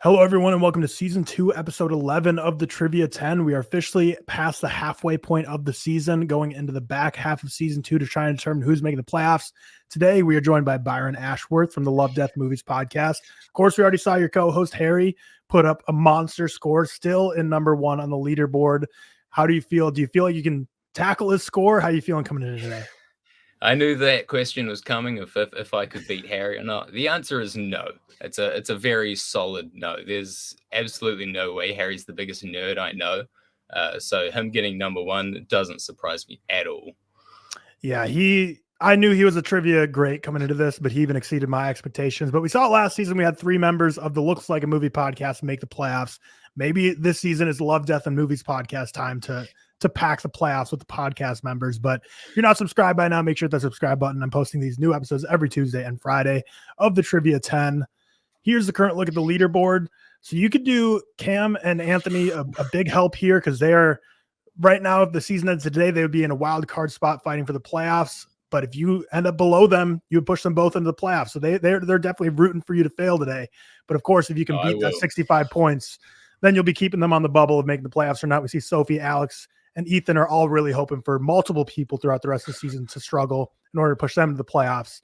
Hello, everyone, and welcome to Season 2, Episode 11 of the Trivia 10. We are officially past the halfway point of the season, going into the back half of Season 2 to try and determine who's making the playoffs. Today, we are joined by Byron Ashworth from the Love, Death Movies podcast. Of course, we already saw your co-host, Harry, put up a monster score, still in number one on the leaderboard. How do you feel? Do you feel like you can tackle his score? How are you feeling coming into today? I knew that question was coming if I could beat Harry or not. The answer is no. It's a very solid no. There's absolutely no way. Harry's the biggest nerd I know. So him getting number one doesn't surprise me at all. Yeah, I knew he was a trivia great coming into this, but he even exceeded my expectations. But we saw last season we had three members of the Looks Like a Movie podcast make the playoffs. Maybe this season is Love, Death, and Movies podcast time to pack the playoffs with the podcast members. But if you're not subscribed by now, make sure to hit the subscribe button. I'm posting these new episodes every Tuesday and Friday of the Trivia 10. Here's the current look at the leaderboard. So you could do Cam and Anthony a big help here because they are right now, if the season ends today, they would be in a wild card spot fighting for the playoffs. But if you end up below them, you would push them both into the playoffs. So they're definitely rooting for you to fail today. But of course, if you can beat that 65 points, then you'll be keeping them on the bubble of making the playoffs or not. We see Sophie, Alex, and Ethan are all really hoping for multiple people throughout the rest of the season to struggle in order to push them to the playoffs.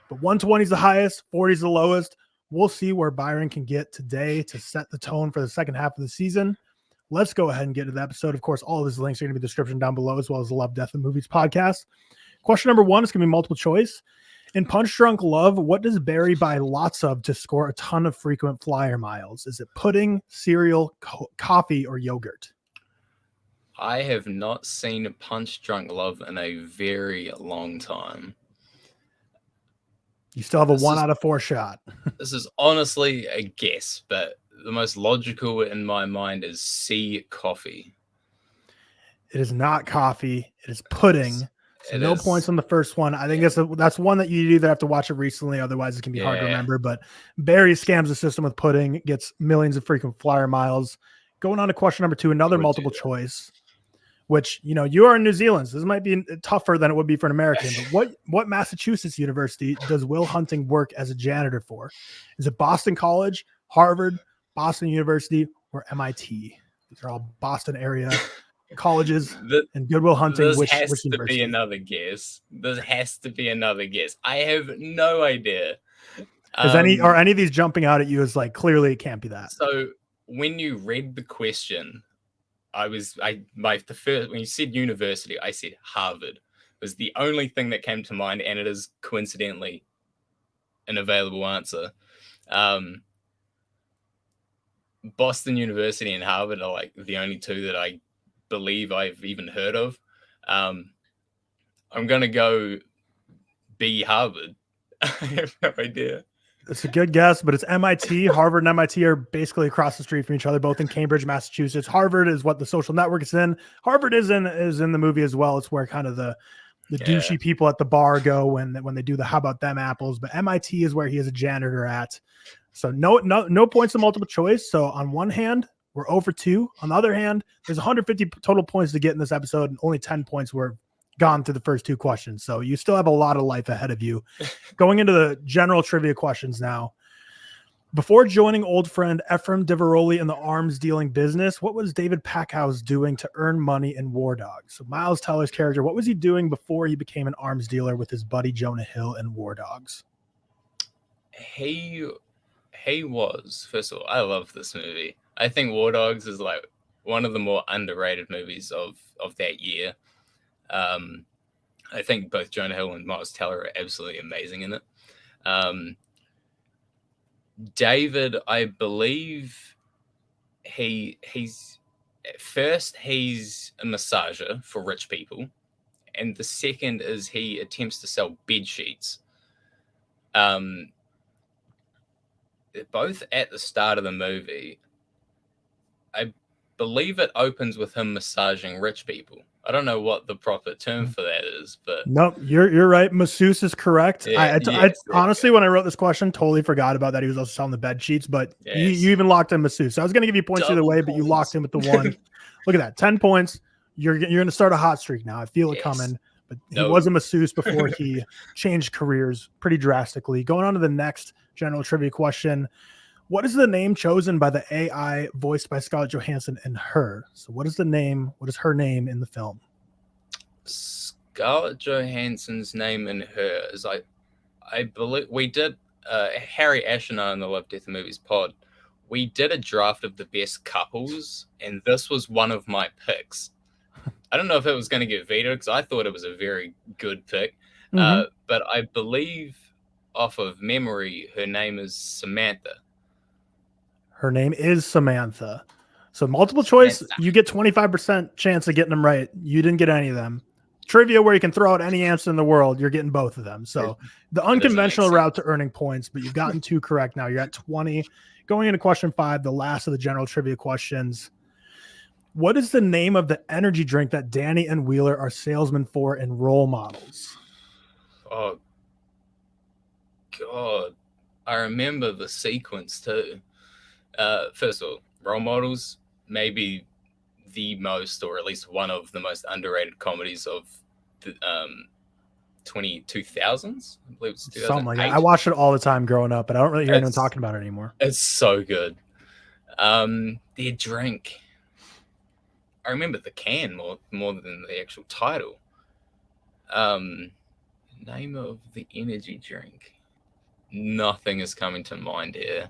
But 120 is the highest, 40 is the lowest. We'll see where Byron can get today to set the tone for the second half of the season. Let's go ahead and get to the episode. Of course, all of his links are going to be in the description down below, as well as the Love, Death, and Movies podcast. Question number one is going to be multiple choice. In Punch Drunk Love, what does Barry buy lots of to score a ton of frequent flyer miles? Is it pudding, cereal, coffee, or yogurt? I have not seen Punch Drunk Love in a very long time. You still have a 1 out of 4 shot. This is honestly a guess, but the most logical in my mind is C, coffee. It is not coffee. It is pudding. So no points on the first one. I think that's one that you either have to watch it recently, otherwise it can be hard to remember. But Barry scams the system with pudding, gets millions of frequent flyer miles. Going on to question number two, another multiple choice, which, you know, you are in New Zealand, so this might be tougher than it would be for an American. But what Massachusetts university does Will Hunting work as a janitor for? Is it Boston College, Harvard, Boston University, or MIT? These are all Boston area colleges and Good Will Hunting. This has to be another guess. This has to be another guess. I have no idea. Are any of these jumping out at you as like clearly it can't be that? So when you read the question, when you said university, I said Harvard. It was the only thing that came to mind, and it is coincidentally an available answer. Boston University and Harvard are like the only two that I believe I've even heard of. I'm gonna go B, Harvard. I have no idea. It's a good guess, but it's MIT. Harvard and MIT are basically across the street from each other, both in Cambridge, Massachusetts. Harvard is what The Social Network is in. Harvard is in the movie as well. It's where kind of the douchey people at the bar go when they do the "How about them apples?" But MIT is where he is a janitor at. So no points in multiple choice. So on one hand, we're 0 for 2. On the other hand, there's 150 total points to get in this episode, and only 10 points were gone through the first 2 questions. So you still have a lot of life ahead of you. Going into the general trivia questions now. Before joining old friend Ephraim Diveroli in the arms dealing business, what was David Packhouse doing to earn money in War Dogs? So Miles Teller's character, what was he doing before he became an arms dealer with his buddy Jonah Hill in War Dogs? He was, first of all, I love this movie. I think War Dogs is like one of the more underrated movies of that year. I think both Jonah Hill and Miles Teller are absolutely amazing in it. David, I believe he's a massager for rich people, and the second is he attempts to sell bed sheets. Both at the start of the movie. I believe it opens with him massaging rich people. I don't know what the proper term for that is, but no, you're right. Masseuse is correct. I honestly, when I wrote this question, totally forgot about that. He was also selling the bed sheets, but you even locked in masseuse. So I was going to give you points either way, but you locked in with the one. Look at that, 10 points. You're going to start a hot streak now. I feel it coming. But he was a masseuse before he changed careers pretty drastically. Going on to the next general trivia question. What is the name chosen by the AI voiced by Scarlett Johansson in Her? So what is the name? What is her name in the film? Scarlett Johansson's name in Her is I believe we did Harry Ashenar in the Love, Death and Movies pod. We did a draft of the best couples, and this was one of my picks. I don't know if it was going to get vetoed because I thought it was a very good pick. But I believe, off of memory, her name is Samantha. Her name is Samantha. So multiple choice, you get 25% chance of getting them right. You didn't get any of them. Trivia where you can throw out any answer in the world, you're getting both of them. So the unconventional route to earning points, but you've gotten 2 correct now. You're at 20. Going into question 5, the last of the general trivia questions. What is the name of the energy drink that Danny and Wheeler are salesmen for in Role Models? Oh, God. I remember the sequence too. First of all, Role Models, maybe the most, or at least one of the most underrated comedies of the 2000s. I believe it's 2008. Something like that. I watched it all the time growing up, but I don't really hear anyone talking about it anymore. It's so good. Their drink. I remember the can more than the actual title. Name of the energy drink. Nothing is coming to mind here.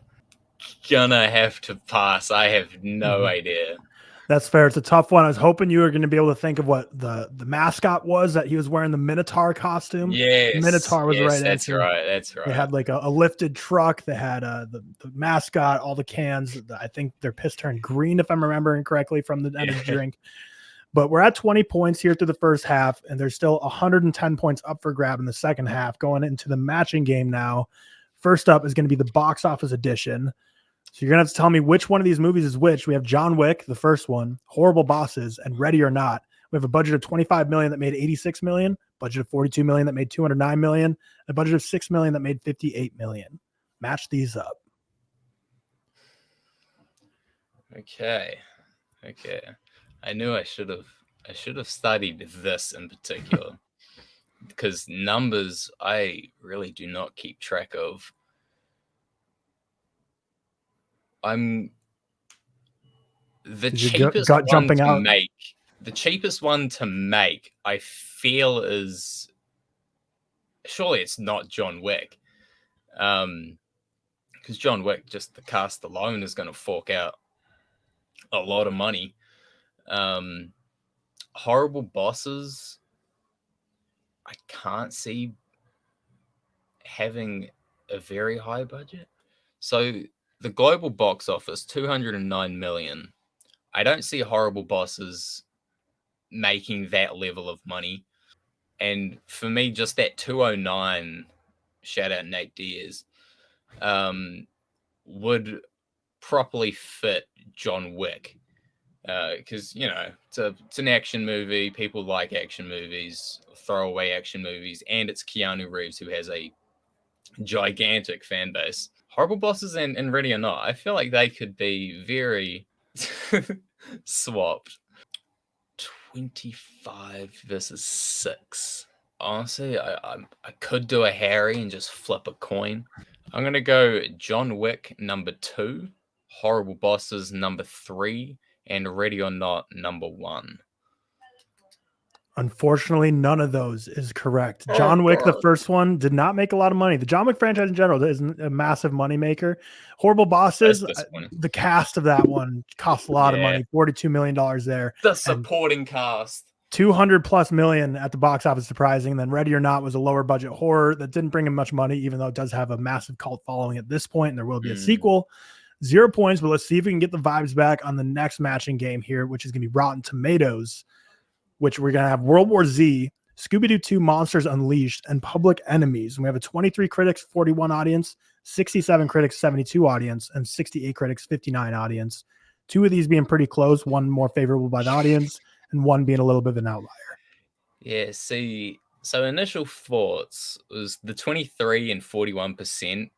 Gonna have to pass. I have no idea. That's fair. It's a tough one. I was hoping you were going to be able to think of what the mascot was, that he was wearing the Minotaur costume. Yes. Minotaur was the right answer. That's right. They had like a lifted truck. They had the mascot, all the cans. I think their piss turned green, if I'm remembering correctly, from the energy drink. But we're at 20 points here through the first half, and there's still 110 points up for grab in the second half, going into the matching game now. First up is going to be the box office edition. So you're going to have to tell me which one of these movies is which. We have John Wick, the first one, Horrible Bosses, and Ready or Not. We have a budget of $25 million that made $86 million, budget of $42 million that made $209 million, a budget of $6 million that made $58 million. Match these up. Okay. I knew I should have studied this in particular because numbers I really do not keep track of. The cheapest one to make, I feel is surely it's not John Wick. Because John Wick, just the cast alone is going to fork out a lot of money. Horrible Bosses, I can't see having a very high budget. So the global box office, 209 million. I don't see Horrible Bosses making that level of money. And for me, just that 209, shout out Nate Diaz, would properly fit John Wick. Because, it's an action movie. People like action movies, throwaway action movies. And it's Keanu Reeves, who has a gigantic fan base. Horrible Bosses and Ready or Not, I feel like they could be very swapped. 25 versus 6. Honestly, I could do a Harry and just flip a coin. I'm going to go John Wick number 2, Horrible Bosses number 3, and Ready or Not number 1. Unfortunately, none of those is correct. John Wick, the first one, did not make a lot of money. The John Wick franchise in general isn't a massive moneymaker. Horrible Bosses, the cast of that one cost a lot of money, $42 million there. The supporting cast. 200 plus million at the box office, surprising. Then Ready or Not was a lower budget horror that didn't bring him much money, even though it does have a massive cult following at this point, and there will be a sequel. 0 points, but let's see if we can get the vibes back on the next matching game here, which is going to be Rotten Tomatoes, which we're going to have World War Z, Scooby-Doo 2 Monsters Unleashed, and Public Enemies. And we have a 23 critics, 41 audience, 67 critics, 72 audience, and 68 critics, 59 audience. 2 of these being pretty close, one more favorable by the audience, and one being a little bit of an outlier. Yeah, see, so initial thoughts was the 23 and 41%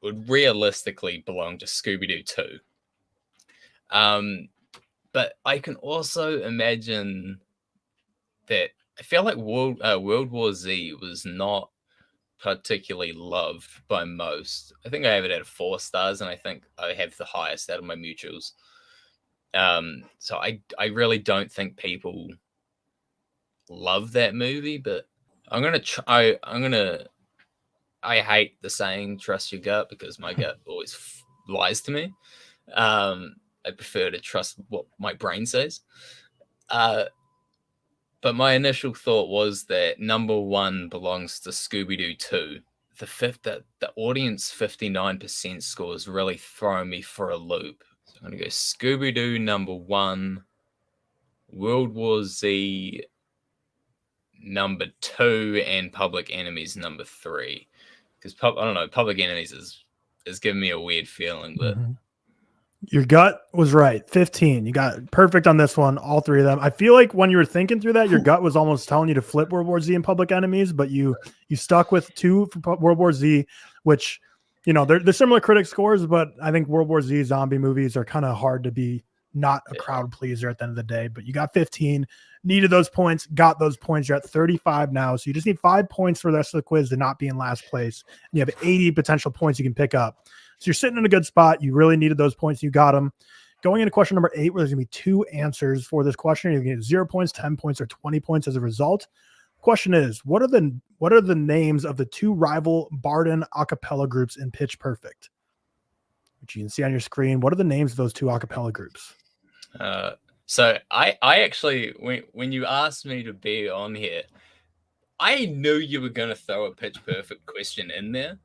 would realistically belong to Scooby-Doo 2. But I can also imagine that I feel like World War Z was not particularly loved by most. I think I have it at 4 stars, and I think I have the highest out of my mutuals. So I really don't think people love that movie, but I'm gonna try. I hate the saying "trust your gut" because my gut always lies to me. I prefer to trust what my brain says. But my initial thought was that number 1 belongs to Scooby-Doo 2. The audience 59% score is really throwing me for a loop. So I'm going to go Scooby-Doo number 1, World War Z number 2, and Public Enemies number 3. Because I don't know, Public Enemies is giving me a weird feeling, but your gut was right. 15. You got perfect on this one, all 3 of them. I feel like when you were thinking through that, your gut was almost telling you to flip World War Z and Public Enemies, but you stuck with 2 for World War Z, which, they're similar critic scores, but I think World War Z zombie movies are kind of hard to be not a crowd pleaser at the end of the day. But you got 15, needed those points, got those points. You're at 35 now, so you just need 5 points for the rest of the quiz to not be in last place. And you have 80 potential points you can pick up. So you're sitting in a good spot. You really needed those points. You got them. Going into question number 8, where there's going to be 2 answers for this question. You're going to get 0 points, 10 points, or 20 points as a result. Question is, what are the names of the 2 rival Barden a cappella groups in Pitch Perfect? Which you can see on your screen. What are the names of those 2 a cappella groups? So I actually, when you asked me to be on here, I knew you were going to throw a Pitch Perfect question in there.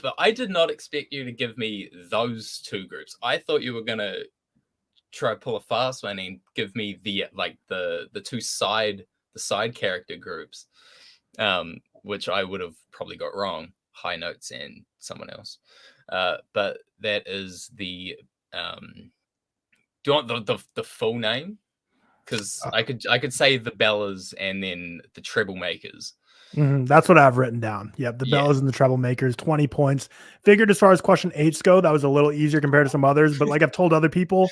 But I did not expect you to give me those 2 groups. I thought you were gonna try to pull a fast one and give me the 2 side character groups, which I would have probably got wrong. High Notes and someone else. But that is the. Do you want the full name? Because I could say the Bellas and then the Treblemakers. That's what I've written down. Yep, the Bellas and the Treblemakers, 20 points. Figured as far as question 8s go, that was a little easier compared to some others. But like I've told other people,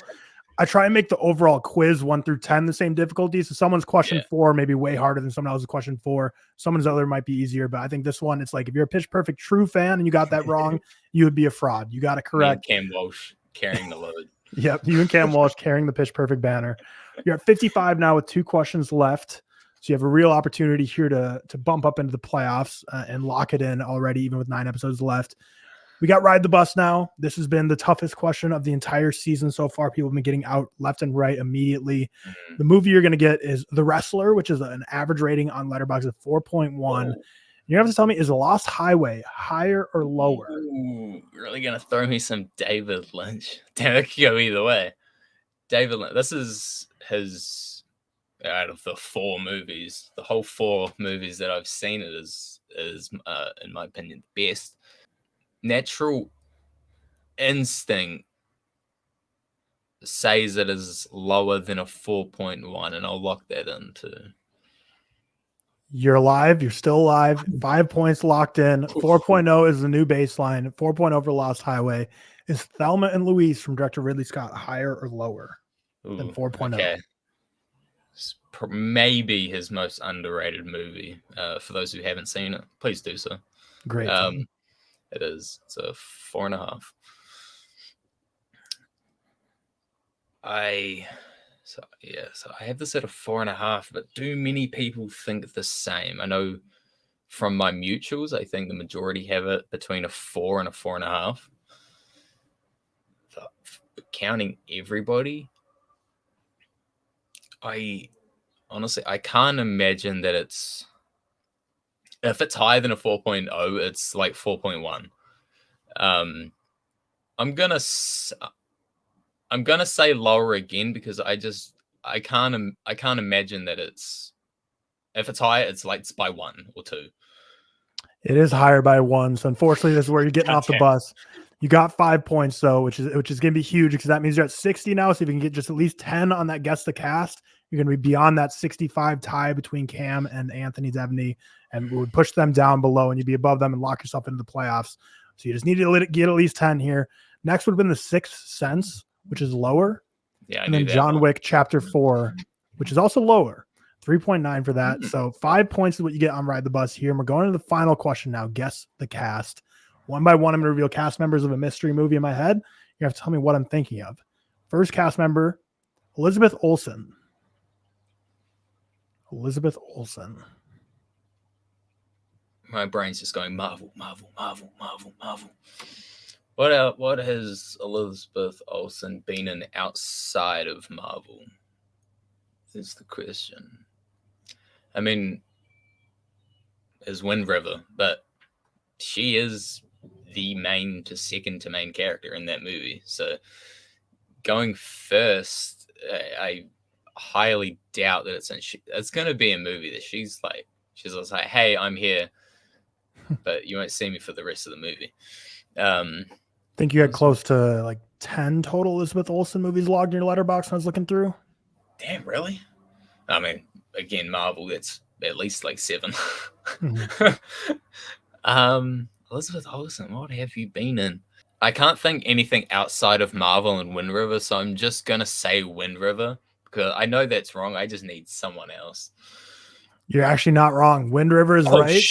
I try and make the overall quiz 1 through 10 the same difficulty. So someone's question 4 may be way harder than someone else's question 4. Someone's other might be easier. But I think this one, it's like if you're a Pitch Perfect true fan and you got that wrong, you would be a fraud. You got it correct. Cam Walsh carrying the load. Yep, you and Cam Walsh carrying the Pitch Perfect banner. You're at 55 now with 2 questions left. So you have a real opportunity here to bump up into the playoffs and lock it in already, even with 9 episodes left. We got Ride the Bus now. This has been the toughest question of the entire season so far. People have been getting out left and right immediately. The movie you're going to get is The Wrestler, which is an average rating on Letterboxd of 4.1. You have to tell me, is The Lost Highway higher or lower? Ooh, really going to throw me some David Lynch. Damn, it could go either way. David Lynch. This is his... Out of the 4 movies, the whole 4 movies that I've seen, it is in my opinion the best. Natural Instinct says it is lower than a 4.1, and I'll lock that into. You're alive. You're still alive. 5 points locked in. 4.0 is the new baseline. 4.0 for Lost Highway. Is Thelma and Louise from director Ridley Scott higher or lower than 4.0? Okay. Maybe his most underrated movie. For those who haven't seen it, please do so. Great. It is. It's a 4.5. So I have this at a 4.5, but do many people think the same? I know from my mutuals, I think the majority have it between a 4 and a 4.5. But counting everybody, honestly, I can't imagine that if it's higher than a 4.0, it's like 4.1. I'm gonna say lower again because I can't imagine that if it's higher, it's by 1 or 2. It is higher by 1. So unfortunately, this is where you're getting off the bus. You got 5 points though, which is going to be huge because that means you're at 60 now. So if you can get just at least 10 on that Guess the Cast, you're going to be beyond that 65 tie between Cam and Anthony Devney, and we would push them down below, and you'd be above them and lock yourself into the playoffs. So you just need to get at least 10 here. Next would have been The Sixth Sense, which is lower. Yeah, and then John Wick Chapter 4, which is also lower. 3.9 for that. So 5 points is what you get on Ride the Bus here. And we're going to the final question now. Guess the cast. One by one, I'm going to reveal cast members of a mystery movie in my head. You have to tell me what I'm thinking of. First cast member, Elizabeth Olsen. Elizabeth Olsen. My brain's just going Marvel, Marvel, Marvel, Marvel, Marvel. What has Elizabeth Olsen been in outside of Marvel? Is the question. I mean, is Wind River, but she is the second to main character in that movie. So going first, I highly doubt that it's going to be a movie that she's just like, hey, I'm here, but you won't see me for the rest of the movie. I think you had close to like 10 total Elizabeth Olsen movies logged in your letterbox when I was looking through. Damn, really? I mean, again, Marvel, that's at least like 7. Elizabeth Olsen, what have you been in? I can't think anything outside of Marvel and Wind River, so I'm just going to say Wind River, because I know that's wrong. I just need someone else. You're actually not wrong. Wind River is right.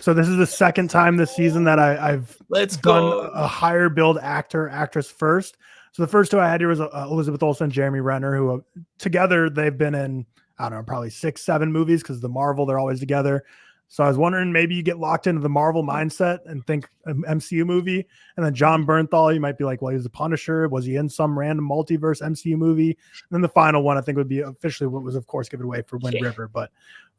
So this is the second time this season that I've done a higher build actress first. So the first two I had here was Elizabeth Olsen and Jeremy Renner, who together they've been in, I don't know, probably 6-7 movies because the Marvel, they're always together. So I was wondering, maybe you get locked into the Marvel mindset and think an MCU movie. And then John Bernthal, you might be like, well, he was a Punisher. Was he in some random multiverse MCU movie? And then the final one, I think, would be officially what was, of course, given away for Wind River. But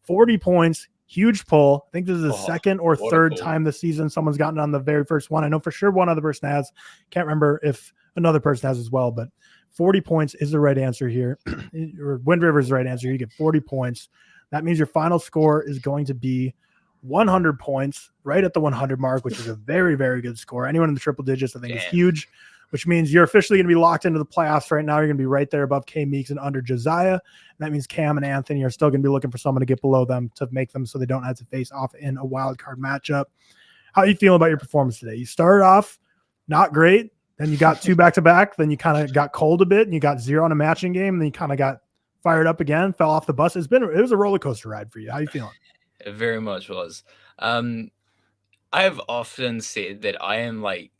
40 points, huge pull. I think this is the second or third time this season someone's gotten on the very first one. I know for sure one other person has. Can't remember if another person has as well, but 40 points is the right answer here. Wind River is the right answer. You get 40 points. That means your final score is going to be 100 points, right at the 100 mark, which is a very, very good score. Anyone in the triple digits, I think, is huge, which means you're officially going to be locked into the playoffs right now. You're going to be right there above K Meeks and under Josiah. And that means Cam and Anthony are still going to be looking for someone to get below them to make them so they don't have to face off in a wild card matchup. How are you feeling about your performance today? You started off not great. Then you got 2 back-to-back. Then you kind of got cold a bit, and you got 0 on a matching game. And then you kind of got fired up again, fell off the bus. It was a roller coaster ride for you. How are you feeling? It very much was. I've often said that I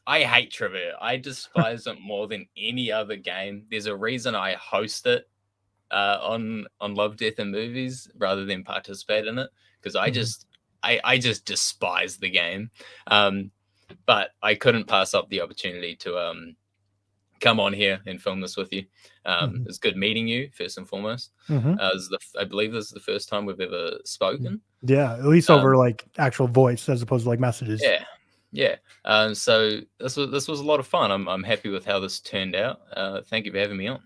hate trivia. I despise it more than any other game. There's a reason I host it on Love, Death, and Movies rather than participate in it, because I just despise the game. But I couldn't pass up the opportunity to come on here and film this with you. It's good meeting you, first and foremost. I believe this is the first time we've ever spoken. Yeah, at least over like actual voice as opposed to like messages. Yeah. So this was a lot of fun. I'm happy with how this turned out. Thank you for having me on.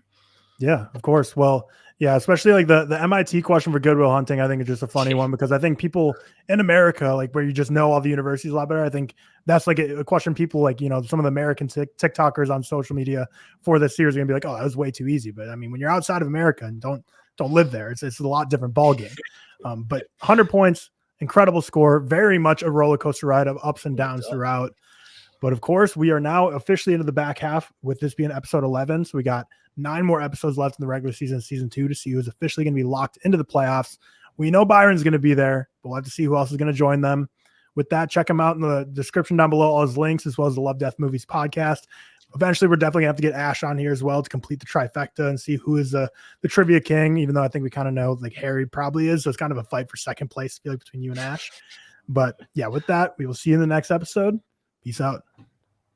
Yeah, of course. Well, yeah, especially like the MIT question for Good Will Hunting, I think is just a funny one, because I think people in America, like where you just know all the universities a lot better, I think that's like a question people like, you know, some of the American TikTokers on social media for this series are gonna be like, oh, that was way too easy. But I mean, when you're outside of America and don't live there, it's a lot different ball game. But 100 points, incredible score, very much a roller coaster ride of ups and downs throughout. But of course, we are now officially into the back half, with this being episode 11. So we got 9 more episodes left in the regular season, season 2, to see who's officially going to be locked into the playoffs. We know Byron's going to be there, but we'll have to see who else is going to join them. With that, check him out in the description down below, all his links, as well as the Love, Death, Movies podcast. Eventually, we're definitely going to have to get Ash on here as well to complete the trifecta and see who is the trivia king, even though I think we kind of know like Harry probably is. So it's kind of a fight for second place, I feel like, between you and Ash. But yeah, with that, we will see you in the next episode. Peace out.